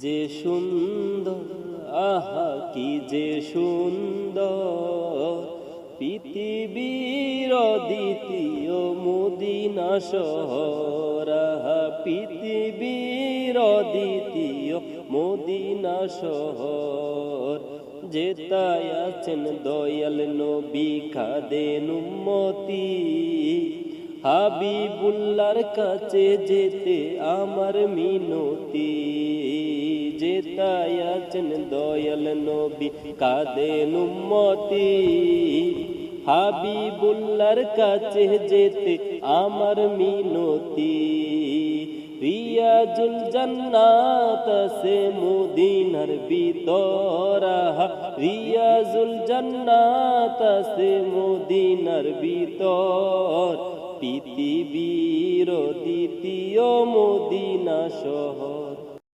যে সুন্দর, আহা কি যে সুন্দর, পৃথিবীর দ্বিতীয় মদিনা শহর, আহা পৃথিবীর দ্বিতীয় মদিনা শহর। যেতায় আছেন দয়াল নবী খাদেন উম্মতি, হাবিবুল্লাহর কাছে যেতে আমার মিনতি। যেতায় আছেন দয়াল নবী কাঁদেন উম্মতি, হাবিবুল্লাহর কাছে যেতে আমার মিনতি। রিয়াজুল জান্নাত আছে মদিনার ভিতর, রিয়াজুল জান্নাত আছে মদিনার ভিতর, পৃথিবীর দ্বিতীয় মদিনা শহর।